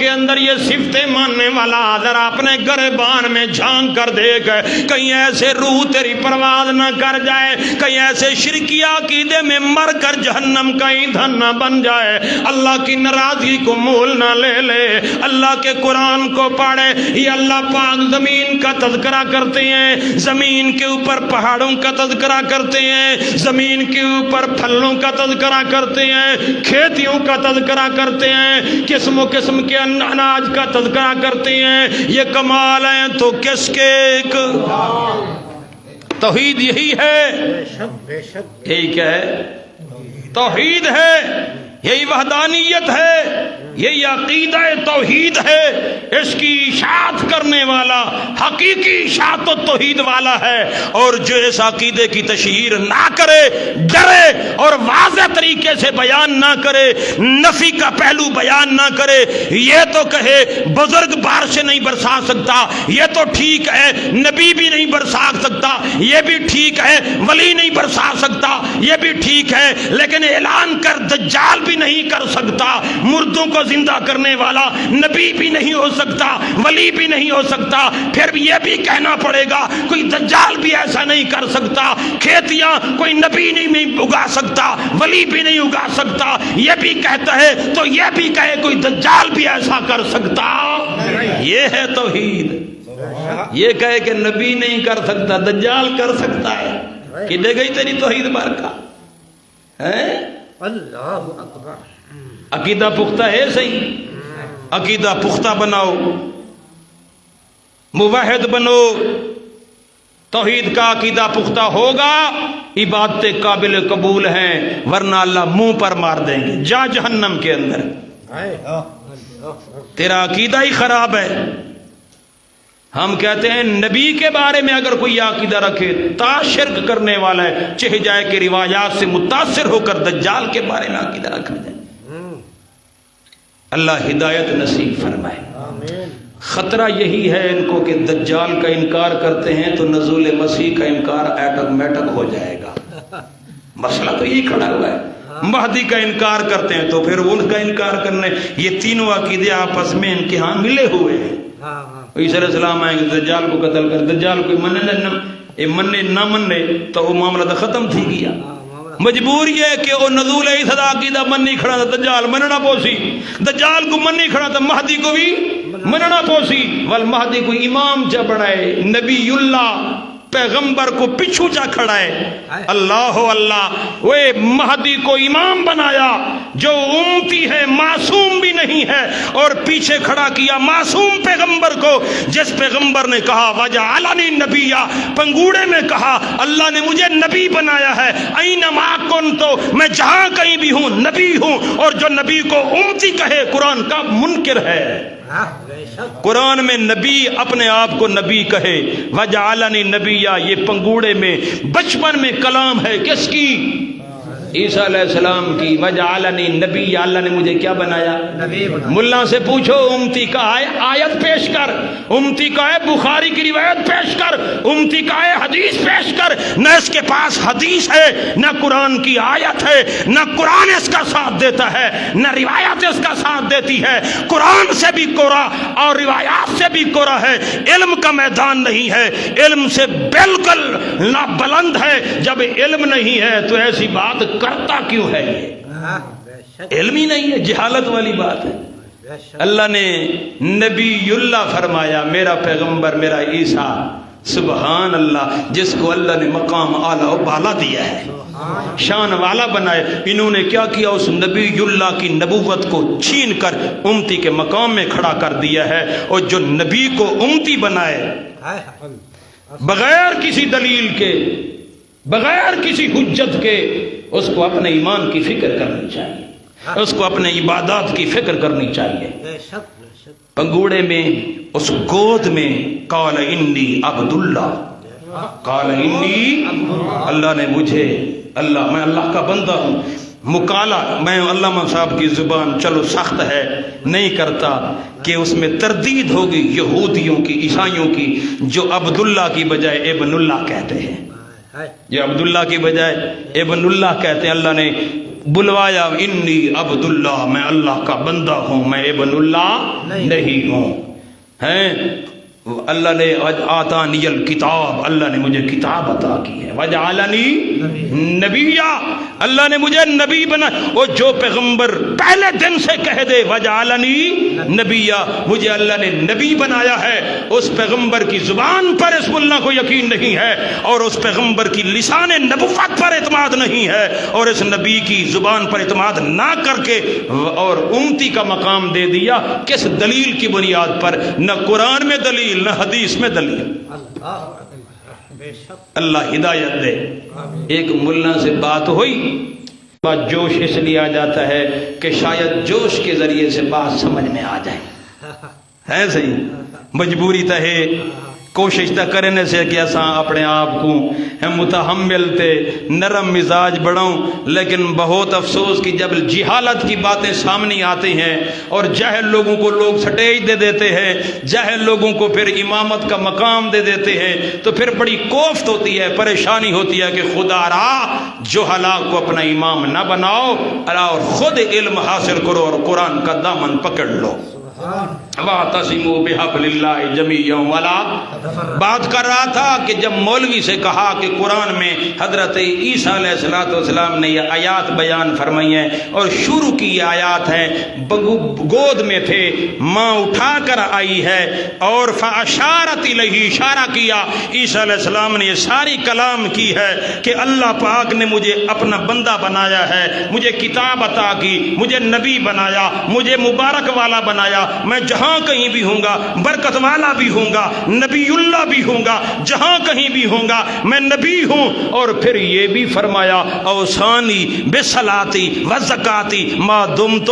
کے اندر یہ صفتیں ماننے والا ذرا اپنے گریبان میں جھانک کر دیکھ، کہیں ایسے روح تیری پرواز نہ کر جائے، کہیں ایسے شرکی عقیدے میں مر کر جہنم کا ایندھن نہ بن جائے، اللہ کی ناراضگی کو مول نہ لے لے۔ اللہ کے قرآن کو پڑھے، یہ اللہ پاک زمین کا تذکرہ کرتے ہیں، زمین کے اوپر پہاڑوں کا تذکرہ کرتے ہیں، زمین کے اوپر پھلوں کا تذکرہ کرتے ہیں، کھیتیوں کا تذکرہ کرتے ہیں، قسم و قسم کے اناج کا تذکرہ کرتے ہیں۔ یہ کمال ہیں تو کس کے؟ توحید یہی ہے، یہی کیا ہے؟ توحید ہے، یہی وحدانیت ہے، یہی عقیدہ توحید ہے۔ اس کی اشاعت کرنے والا حقیقی اشاعت و توحید والا ہے، اور جو اس عقیدے کی تشہیر نہ کرے، ڈرے اور واضح طریقے سے بیان نہ کرے، نفی کا پہلو بیان نہ کرے، یہ تو کہے بزرگ بارش نہیں برسا سکتا، یہ تو ٹھیک ہے، نبی بھی نہیں برسا سکتا، یہ بھی ٹھیک ہے، ولی نہیں برسا سکتا، یہ بھی ٹھیک ہے، لیکن اعلان کر دجال بھی نہیں کر سکتا، مردوں کو زندہ کرنے والا نبی بھی نہیں ہو سکتا، ولی بھی نہیں ہو سکتا، پھر یہ بھی کہنا پڑے گا کوئی دجال بھی ایسا نہیں کر سکتا، کھیتیاں کوئی نبی نہیں اگا سکتا، ولی بھی نہیں اگا سکتا، یہ بھی کہتا ہے تو یہ بھی کہے کوئی دجال بھی ایسا کر سکتا۔ یہ ہے توحید۔ یہ کہے کہ نبی نہیں کر سکتا، دجال کر سکتا ہے، کہ دے گئی تیری توحید برکہ ہے۔ اللہ اکبر۔ عقیدہ پختہ ہے صحیح، عقیدہ پختہ بناؤ، موحد بنو، توحید کا عقیدہ پختہ ہوگا، عبادتیں قابل قبول ہیں، ورنہ اللہ منہ پر مار دیں گے، جا جہنم کے اندر، تیرا عقیدہ ہی خراب ہے۔ ہم کہتے ہیں نبی کے بارے میں اگر کوئی عقیدہ رکھے تا شرک کرنے والا ہے، چہ جائے کہ روایات سے متاثر ہو کر دجال کے بارے میں عقیدہ رکھا جائے۔ اللہ ہدایت نصیب فرمائے۔ آمین۔ خطرہ یہی ہے ان کو کہ دجال کا انکار کرتے ہیں تو نزول مسیح کا انکار ایٹومیٹک ہو جائے گا۔ مسئلہ تو یہی کھڑا ہوا ہے، مہدی کا انکار کرتے ہیں تو پھر ان کا انکار کرنے، یہ تینوں عقیدے آپس میں ان کے ہاں ملے ہوئے ہیں۔ عیسیٰ علیہ السلام آئیں گے دجال کو قتل کر، دجال کو منے نہ منے تو وہ معاملہ تو ختم تھی گیا۔ مجبور یہ ہے کہ وہ نزول عیسیٰ دا عقیدہ منی کھڑا تھا، دجال مننا پوسی، دجال کو منی کھڑا تھا، مہدی کو بھی مننا پوسی، والمہدی کو امام جا بڑھائے، نبی اللہ پیغمبر کو پچھو جا کھڑا ہے۔ اللہ اللہ، وہ مہدی کو امام بنایا جو امتی ہے، معصوم بھی نہیں ہے، اور پیچھے کھڑا کیا معصوم پیغمبر کو، جس پیغمبر نے کہا وجعلنی نبیا، پنگوڑے میں کہا اللہ نے مجھے نبی بنایا ہے، اینما کنت، میں جہاں کہیں بھی ہوں نبی ہوں، اور جو نبی کو امتی کہے قرآن کا منکر ہے۔ قرآن میں نبی اپنے آپ کو نبی کہے، وجعلنی نبیا، یہ پنگوڑے میں بچپن میں کلام ہے، کس کی؟ عیسیٰ علیہ السلام کی، وجعلنی نبی، اللہ نے مجھے کیا بنایا؟ ملا سے پوچھو امتی کا ہے آیت پیش کر، امتی کا ہے بخاری کی روایت پیش کر، امتی کا ہے حدیث پیش کر، نہ اس کے پاس حدیث ہے، نہ قرآن کی آیت ہے، نہ قرآن اس کا ساتھ دیتا ہے، نہ روایت اس کا ساتھ دیتی ہے، قرآن سے بھی کورا اور روایات سے بھی کورا ہے، علم کا میدان نہیں ہے، علم سے بالکل نابلند ہے۔ جب علم نہیں ہے تو ایسی بات کرتا کیوں ہے؟ یہ علم ہی نہیں ہے، جہالت والی بات ہے۔ اللہ نے نبی اللہ فرمایا، میرا پیغمبر میرا عیسیٰ، سبحان اللہ، جس کو اللہ نے مقام اعلیٰ و بالا دیا ہے، شان والا بنائے، انہوں نے کیا کیا؟ اس نبی اللہ کی نبوت کو چھین کر امتی کے مقام میں کھڑا کر دیا ہے، اور جو نبی کو امتی بنائے بغیر کسی دلیل کے، بغیر کسی حجت کے، اس کو اپنے ایمان کی فکر کرنی چاہیے، اس کو اپنے عبادات کی فکر کرنی چاہیے۔ پنگوڑے میں، اس گود میں، قال انی عبداللہ، قال انی، اللہ نے مجھے، اللہ میں اللہ کا بندہ ہوں، مکالا، میں علامہ صاحب کی زبان چلو سخت ہے نہیں کرتا کہ اس میں تردید ہوگی یہودیوں کی، عیسائیوں کی، جو عبداللہ کی بجائے ابن اللہ کہتے ہیں، جو عبداللہ کی بجائے ابن اللہ کہتے ہیں۔ اللہ نے بلوایا انی عبداللہ، میں اللہ کا بندہ ہوں، میں ابن اللہ نہیں ہوں. ہیں اللہ نے آتانی الکتاب، اللہ نے مجھے کتاب عطا کی ہے. وجعلنی نبیّا، اللہ نے مجھے نبی بنا. وہ جو پیغمبر پہلے دن سے کہہ دے وجعلنی نبیّا، مجھے اللہ نے نبی بنایا ہے، اس پیغمبر کی زبان پر اس ملا کو یقین نہیں ہے، اور اس پیغمبر کی لسان نبوت پر اعتماد نہیں ہے، اور اس نبی کی زبان پر اعتماد نہ کر کے اور امتی کا مقام دے دیا. کس دلیل کی بنیاد پر؟ نہ قرآن میں دلیل نہ حدیث میں دلیل. اللہ ہدایت دے. ایک ملا سے بات ہوئی، بات جوش اس لیے آ جاتا ہے کہ شاید جوش کے ذریعے سے بات سمجھ میں آ جائے. ہے صحیح، مجبوری تا ہے، کوشش تا کرنے سے کہ اساں اپنے آپ کو ہم متحمل تے نرم مزاج بڑھوں. لیکن بہت افسوس کہ جب جہالت کی باتیں سامنے آتی ہیں اور جاہل لوگوں کو لوگ سٹیج دے دیتے ہیں، جاہل لوگوں کو پھر امامت کا مقام دے دیتے ہیں، تو پھر بڑی کوفت ہوتی ہے، پریشانی ہوتی ہے کہ خدا را جہلا کو اپنا امام نہ بناؤ، اور خود علم حاصل کرو اور قرآن کا دامن پکڑ لو. وَاعْتَصِمُوا بِحَبْلِ اللَّهِ جَمِيعًا وَلَا، بات کر رہا تھا کہ جب مولوی سے کہا کہ قرآن میں حضرت عیسیٰ علیہ السلام نے یہ آیات بیان فرمائی ہیں، اور شروع کی یہ آیات ہیں، گود میں تھے، ماں اٹھا کر آئی ہے، اور فَأَشَارَتْ إِلَيْهِ، اشارہ کیا. عیسیٰ علیہ السلام نے یہ ساری کلام کی ہے کہ اللہ پاک نے مجھے اپنا بندہ بنایا ہے، مجھے کتاب عطا کی، مجھے نبی بنایا، مجھے مبارک والا بنایا، میں جہاں کہیں بھی ہوں گا برکت والا بھی ہوں گا، نبی اللہ بھی ہوں گا، جہاں کہیں بھی ہوں گا میں نبی ہوں. اور پھر یہ بھی فرمایا اوصانی بصلاتی وزکاتی ما دمت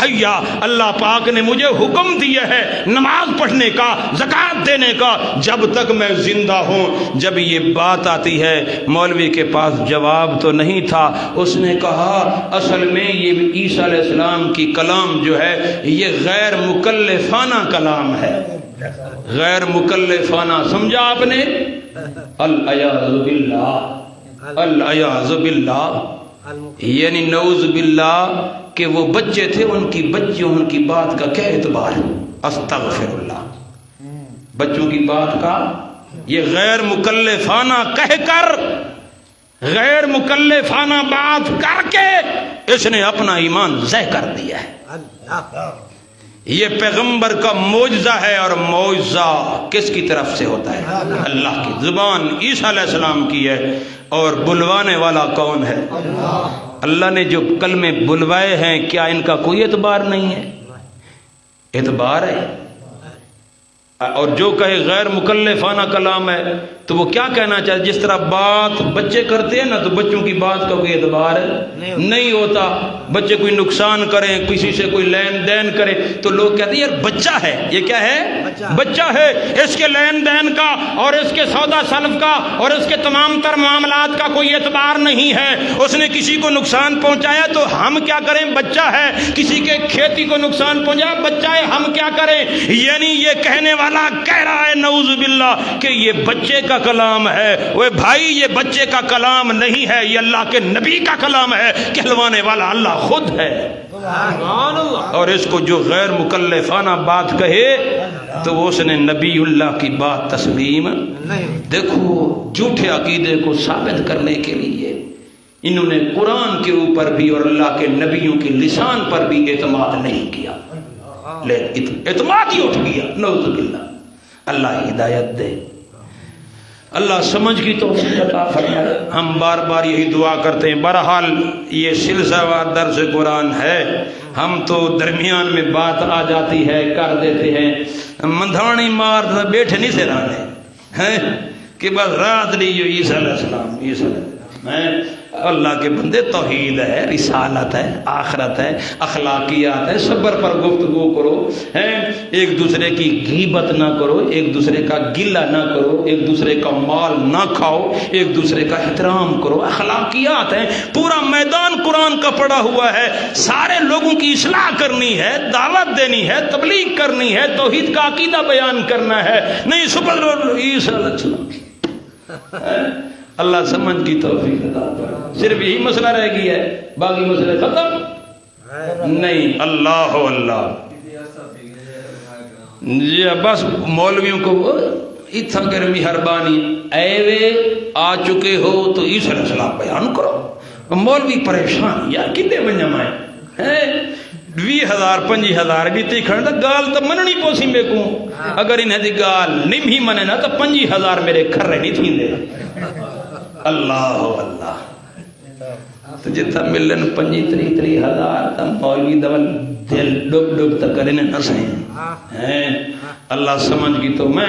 حیا، اللہ پاک نے مجھے حکم دیا ہے نماز پڑھنے کا، زکوٰۃ دینے کا جب تک میں زندہ ہوں. جب یہ بات آتی ہے مولوی کے پاس جواب تو نہیں تھا. اس نے کہا اصل میں یہ عیسیٰ علیہ السلام کی کلام جو ہے یہ غیر مکلفانہ کلام ہے. غیر مکلفانہ سمجھا آپ نے؟ العیاذ باللہ، العیاذ باللہ، یعنی نعوذ باللہ کہ وہ بچے تھے، ان کی بچیوں ان کی بات کا کیا اعتبار ہے؟ استغفر اللہ. بچوں کی بات کا یہ غیر مکلفانہ کہہ کر، غیر مکلفانہ بات کر کے اس نے اپنا ایمان ضائع کر دیا ہے. یہ پیغمبر کا معجزہ ہے، اور معجزہ کس کی طرف سے ہوتا ہے؟ اللہ کی. زبان عیسیٰ علیہ السلام کی ہے، اور بلوانے والا کون ہے؟ اللہ نے جو کلمے بلوائے ہیں کیا ان کا کوئی اعتبار نہیں ہے؟ اعتبار ہے. اور جو کہے غیر مکلفانہ کلام ہے تو وہ کیا کہنا چاہتے؟ جس طرح بات بچے کرتے ہیں نا، تو بچوں کی بات کا کوئی اعتبار نہیں ہوتا. بچے کوئی نقصان کریں، کسی سے کوئی لین دین کرے تو لوگ کہتے ہیں یار بچہ ہے، یہ کیا ہے؟ بچہ ہے، اس کے لین دین کا اور اس کے سودا سلف کا اور اس کے تمام تر معاملات کا کوئی اعتبار نہیں ہے. اس نے کسی کو نقصان پہنچایا تو ہم کیا کریں؟ بچہ ہے. کسی کے کھیتی کو نقصان پہنچایا، بچہ ہے، ہم کیا کریں؟ یعنی یہ کہنے والا کہہ رہا ہے نعوذ باللہ کہ یہ بچے کا کلام ہے. وہ بھائی یہ بچے کا کلام نہیں ہے، یہ اللہ کے نبی کا کلام ہے. کہلوانے والا اللہ خود ہے. اور اس کو جو غیر مکلفانہ بات کہے تو اس نے نبی اللہ کی بات تسلیم نہیں. دیکھو جھوٹے عقیدے کو ثابت کرنے کے لیے انہوں نے قرآن کے اوپر بھی اور اللہ کے نبیوں کے لسان پر بھی اعتماد نہیں کیا، اعتماد ہی اٹھ گیا. نعوذ باللہ. اللہ ہدایت دے، اللہ سمجھ کی توفیق عطا فرمائے. ہم بار بار یہی دعا کرتے ہیں. بہرحال یہ سلسلہ وار درس قرآن ہے، ہم تو درمیان میں بات آ جاتی ہے کر دیتے ہیں. مندھانی مار بیٹھے نہیں سے رہنے ہیں کہ بس رات نہیں جو عیسیٰ علیہ السلام، عیسیٰ علیہ السلام. اللہ کے بندے توحید ہے، رسالت ہے، آخرت ہے، اخلاقیات ہے. صبر پر گفتگو کرو، ایک دوسرے کی غیبت نہ کرو، ایک دوسرے کا گلہ نہ کرو، ایک دوسرے کا مال نہ کھاؤ، ایک دوسرے کا احترام کرو. اخلاقیات ہیں. پورا میدان قرآن کا پڑا ہوا ہے. سارے لوگوں کی اصلاح کرنی ہے، دعوت دینی ہے، تبلیغ کرنی ہے، توحید کا عقیدہ بیان کرنا ہے. نہیں صبر عیسیٰ علیہ السلام اللہ سمجھ کی توفیق عطا فرمائے۔ صرف یہی مسئلہ رہ گیا ہے، باقی مسئلے ختم نہیں۔ اللہ ہو اللہ جی بس مولویوں کو اتھا کر مہربانی ایوے آ چکے ہو تو عیسی علیہ السلام بیان کرو۔ مولوی پریشان یار کتنے بنجمائے ہیں 20,000 25,000 دیتی کھڑا گال تو مننی پوسی میں کو اگر انہیں دی گال نیم ہی منے نا تو 25,000 میرے کھرے نہیں تھیں دے۔ اللہ اللہ تو جتا ملن 25,000 تا مولوی دول دل ڈب ڈب تا کرنے نہ سہیں۔ اللہ سمجھ کی تو میں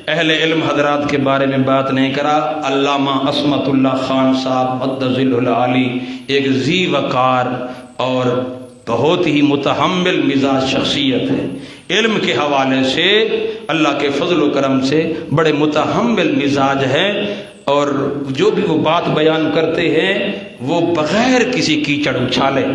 اہل علم حضرات کے بارے میں بات نہیں کرا۔ علامہ عصمت اللہ خان صاحب مدظل العالی ایک ذی وقار اور بہت ہی متحمل مزاج شخصیت ہے، علم کے حوالے سے اللہ کے فضل و کرم سے بڑے متحمل مزاج ہے، اور جو بھی وہ بات بیان کرتے ہیں وہ بغیر کسی کیچڑ اچھالے،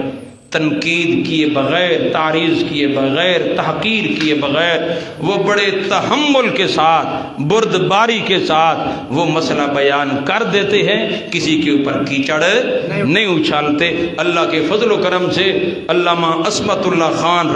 تنقید کیے بغیر، تعریض کیے بغیر، تحقیر کیے بغیر وہ بڑے تحمل کے ساتھ، بردباری کے ساتھ وہ مسئلہ بیان کر دیتے ہیں، کسی کے اوپر کیچڑ نہیں اچھالتے۔ اللہ کے فضل و کرم سے علامہ عصمت اللہ خان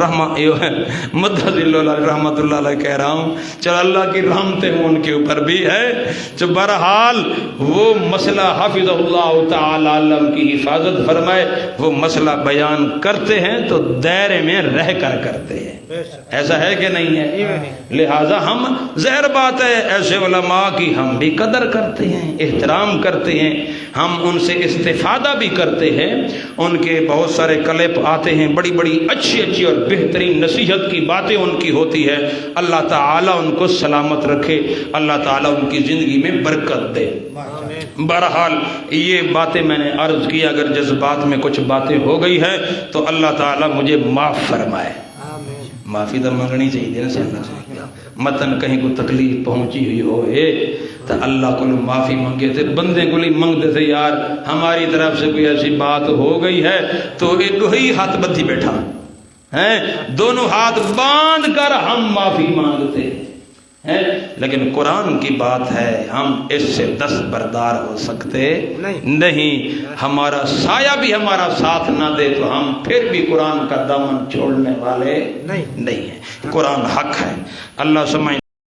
مدظل اللہ رحمت اللہ علیہ کہہ رہا ہوں، چل اللہ کی رحمتیں ان کے اوپر بھی ہے، تو بہرحال وہ مسئلہ حافظ اللہ تعالی علم کی حفاظت فرمائے، وہ مسئلہ بیان کرتے ہیں تو دائرے میں رہ کر کرتے ہیں، ایسا ہے کہ نہیں ہے؟ لہٰذا ہم ظاہر بات ہے ایسے علماء کی ہم بھی قدر کرتے ہیں، احترام کرتے ہیں، ہم ان سے استفادہ بھی کرتے ہیں، ان کے بہت سارے کلپ آتے ہیں، بڑی بڑی اچھی اچھی اور بہترین نصیحت کی باتیں ان کی ہوتی ہے۔ اللہ تعالیٰ ان کو سلامت رکھے، اللہ تعالیٰ ان کی زندگی میں برکت دے۔ بہرحال یہ باتیں میں نے عرض کی، اگر جذبات میں کچھ باتیں ہو گئی ہے تو اللہ تعالیٰ مجھے معاف فرمائے۔ معافی تو منگنی چاہیے نا اللہ سے، متن کہیں کو تکلیف پہنچی ہوئی ہوئے تو اللہ کو معافی مانگے تھے، بندے کو مانگتے تھے یار ہماری طرف سے کوئی ایسی بات ہو گئی ہے تو ایک ہی ہاتھ بدھی بیٹھا ہے، دونوں ہاتھ باندھ کر ہم معافی مانگتے ہیں، لیکن قرآن کی بات ہے ہم اس سے دستبردار ہو سکتے نہیں، ہمارا سایہ بھی ہمارا ساتھ نہ دے تو ہم پھر بھی قرآن کا دامن چھوڑنے والے نہیں ہیں۔ قرآن حق ہے، اللہ سمجھ